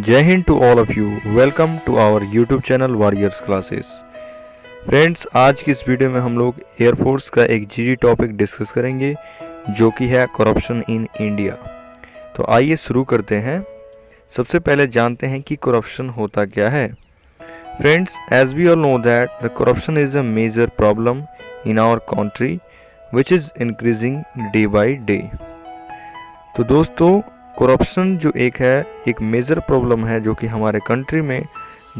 जय हिंद to all of you. Welcome to our YouTube channel Warriors Classes. Friends, आज की इस वीडियो में हम लोग एयरफोर्स का एक जीडी टॉपिक डिस्कस करेंगे जो कि है करप्शन इन इंडिया। तो आइए शुरू करते हैं। सबसे पहले जानते हैं कि करप्शन होता क्या है। Friends, as we all know that the corruption is a major problem in our country which is increasing day by day. तो दोस्तों, करप्शन जो एक मेजर प्रॉब्लम है जो कि हमारे कंट्री में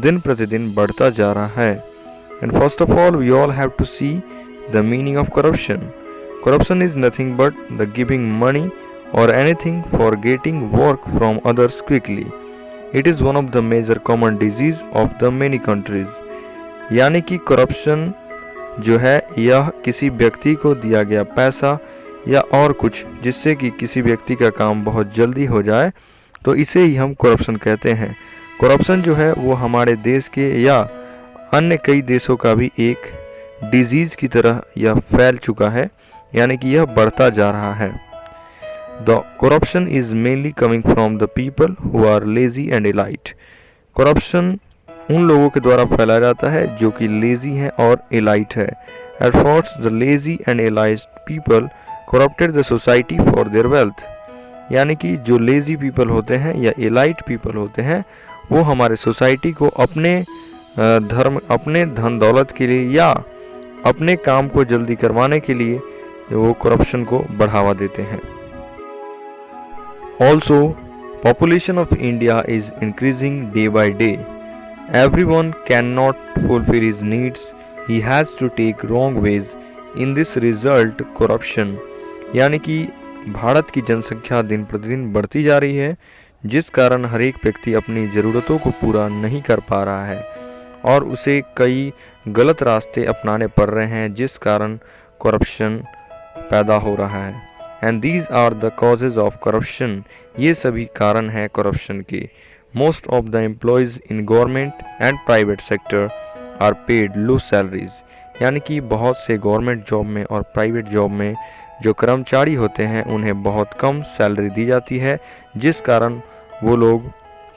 दिन प्रतिदिन बढ़ता जा रहा है। And first of all we all have to see the meaning of corruption. Corruption is nothing but the giving money और anything for getting work from others quickly. It is one of the major common disease of the many countries. यानी कि corruption जो है यह किसी व्यक्ति को दिया गया पैसा या और कुछ जिससे कि किसी व्यक्ति का काम बहुत जल्दी हो जाए, तो इसे ही हम करप्शन कहते हैं। करप्शन जो है वो हमारे देश के या अन्य कई देशों का भी एक डिजीज़ की तरह यह फैल चुका है, यानी कि यह बढ़ता जा रहा है। The corruption is mainly coming from the people who are lazy and elite. Corruption उन लोगों के द्वारा फैलाया जाता है जो कि लेजी हैं और एलाइट है। At first the lazy and elite people corrupted the society for their wealth। यानी कि जो लेजी पीपल होते हैं या एलाइट पीपल होते हैं वो हमारे सोसाइटी को अपने धन दौलत के लिए या अपने काम को जल्दी करवाने के लिए वो करप्शन को बढ़ावा देते हैं। Also population of India is increasing day by day. Everyone can not fulfil his needs, he has to take wrong ways. In this result corruption. यानी कि भारत की जनसंख्या दिन प्रतिदिन बढ़ती जा रही है, जिस कारण हर एक व्यक्ति अपनी ज़रूरतों को पूरा नहीं कर पा रहा है और उसे कई गलत रास्ते अपनाने पड़ रहे हैं, जिस कारण करप्शन पैदा हो रहा है। And these are the causes of corruption. ये सभी कारण हैं करप्शन के। Most of the employees in government and private sector are paid low salaries. यानी कि बहुत से गवर्नमेंट जॉब में और प्राइवेट जॉब में जो कर्मचारी होते हैं उन्हें बहुत कम सैलरी दी जाती है, जिस कारण वो लोग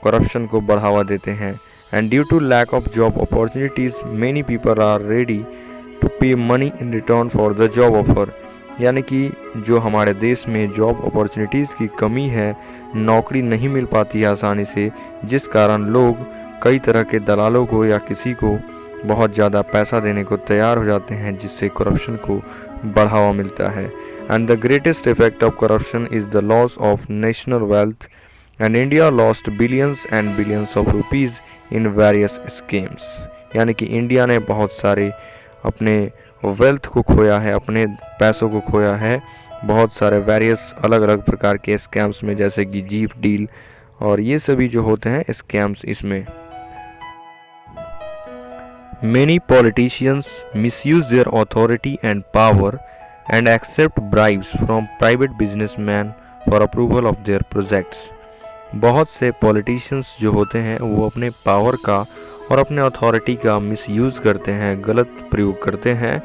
करप्शन को बढ़ावा देते हैं। And due to lack of job opportunities many people are ready to pay money in return for the job offer. यानी कि जो हमारे देश में जॉब अपॉर्चुनिटीज़ की कमी है, नौकरी नहीं मिल पाती है आसानी से, जिस कारण लोग कई तरह के दलालों को या किसी को बहुत ज़्यादा पैसा देने को तैयार हो जाते हैं, जिससे करप्शन को बढ़ावा मिलता है। And the greatest effect of corruption is the loss of national wealth. And India lost billions and billions of rupees in various schemes. यानी कि इंडिया ने बहुत सारे अपने वेल्थ को खोया है, अपने पैसों को खोया है बहुत सारे वेरियस अलग अलग प्रकार के स्कैम्स में, जैसे कि जीप डील और ये सभी जो होते हैं स्कैम्स इसमें। Many politicians misuse their authority and power and accept bribes from private businessmen for approval of their projects। बहुत से पॉलिटिशियंस जो होते हैं वो अपने पावर का और अपने अथॉरिटी का मिसयूज़ करते हैं, गलत प्रयोग करते हैं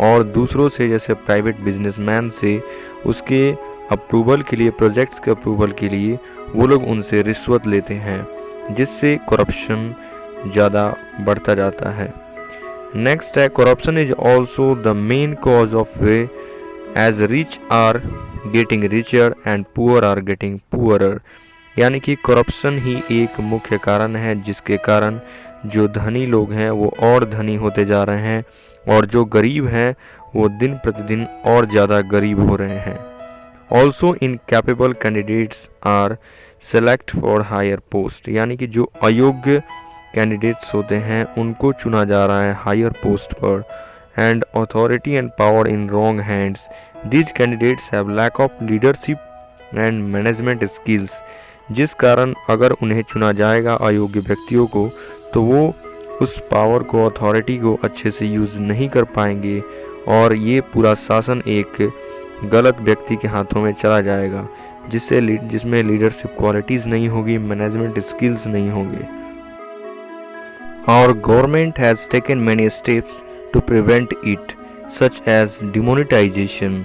और दूसरों से जैसे प्राइवेट बिजनेसमैन से उसके अप्रूवल के लिए, प्रोजेक्ट्स के अप्रूवल के लिए वो लोग उनसे रिश्वत लेते हैं, जिससे करप्शन ज़्यादा बढ़ता जाता है। नेक्स्ट है corruption is also the main cause of way as rich are getting richer and poor are getting poorer. यानी कि करप्शन ही एक मुख्य कारण है जिसके कारण जो धनी लोग हैं वो और धनी होते जा रहे हैं और जो गरीब हैं वो दिन प्रतिदिन और ज़्यादा गरीब हो रहे हैं। Also incapable candidates are select for higher post. यानी कि जो अयोग्य कैंडिडेट्स होते हैं उनको चुना जा रहा है हायर पोस्ट पर। And authority and power in wrong hands. These candidates have lack of leadership and management skills. जिस कारण अगर उन्हें चुना जाएगा अयोग्य व्यक्तियों को, तो वो उस पावर को, अथॉरिटी को अच्छे से यूज़ नहीं कर पाएंगे और ये पूरा शासन एक गलत व्यक्ति के हाथों में चला जाएगा, जिसमें लीडरशिप क्वालिटीज़ नहीं होगी, मैनेजमेंट स्किल्स नहीं होंगे। Our government has taken many steps to prevent it, such as demonetization,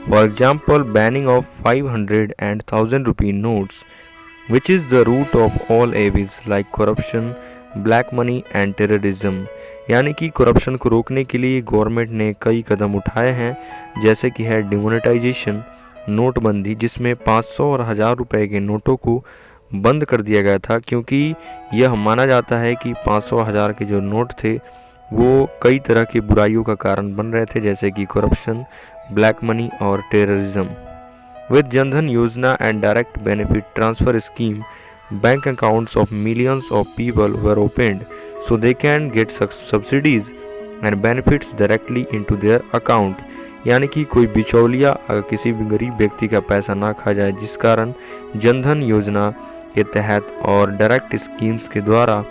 for example, banning of 500 and 1000 rupee notes, which is the root of all evils like corruption, black money and terrorism. यानी कि corruption को रोकने के लिए government ने कई कदम उठाए हैं, जैसे कि है डिमोनेटाइजेशन, नोटबंदी, जिसमें 500 और 1000 रुपए के नोटों को बंद कर दिया गया था, क्योंकि यह माना जाता है कि 500 1000 के जो नोट थे वो कई तरह की बुराइयों का कारण बन रहे थे, जैसे कि करप्शन, ब्लैक मनी और टेररिज्म। विद जनधन योजना and direct benefit transfer scheme, bank accounts of millions of people were opened so they can get subsidies and benefits directly into their account। यानी कि कोई बिचौलिया किसी भी गरीब व्यक्ति का पैसा ना खा जाए, जिस कारण जनधन योजना के तहत और डायरेक्ट स्कीम्स के द्वारा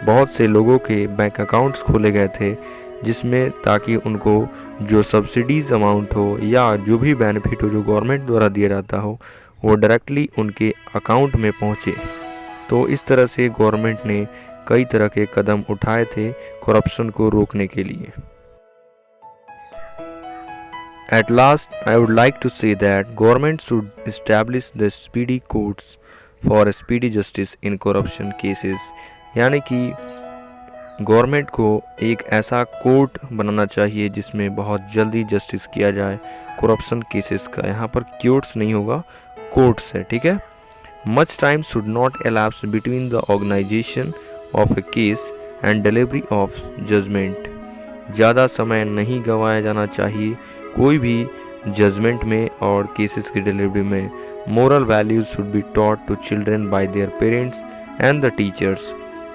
बहुत से लोगों के बैंक अकाउंट्स खोले गए थे, जिसमें ताकि उनको जो सब्सिडीज़ अमाउंट हो या जो भी बेनिफिट हो जो गवर्नमेंट द्वारा दिया जाता हो वो डायरेक्टली उनके अकाउंट में पहुँचे। तो इस तरह से गवर्नमेंट ने कई तरह के कदम उठाए थे करप्शन को रोकने के लिए। At last, I would like to say that government should establish the speedy courts for speedy justice in corruption cases। यानी कि गवर्नमेंट को एक ऐसा कोर्ट बनाना चाहिए जिसमें बहुत जल्दी जस्टिस किया जाए करप्शन केसेस का। यहाँ पर क्योर्ट्स नहीं होगा, कोर्ट्स है, ठीक है। Much time should not elapse between the organization of a case and delivery of judgment। ज़्यादा समय नहीं गंवाया जाना चाहिए कोई भी जजमेंट में और केसेस की डिलीवरी में। Moral values should be taught to children by their parents and the teachers.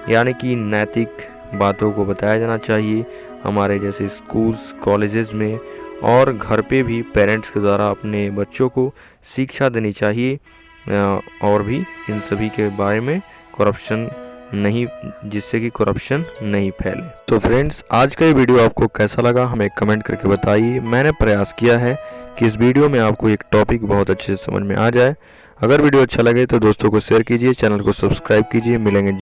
यानी कि नैतिक बातों को बताया जाना चाहिए हमारे जैसे स्कूल्स, कॉलेजेस में और घर पे भी पेरेंट्स के द्वारा अपने बच्चों को शिक्षा देनी चाहिए, और भी इन सभी के बारे में करप्शन नहीं, जिससे कि करप्शन नहीं फैले। तो फ्रेंड्स, आज का ये वीडियो आपको कैसा लगा हमें कमेंट करके बताइए। मैंने प्रयास किया है कि इस वीडियो में आपको एक टॉपिक बहुत अच्छे से समझ में आ जाए। अगर वीडियो अच्छा लगे तो दोस्तों को शेयर कीजिए, चैनल को सब्सक्राइब कीजिए। मिलेंगे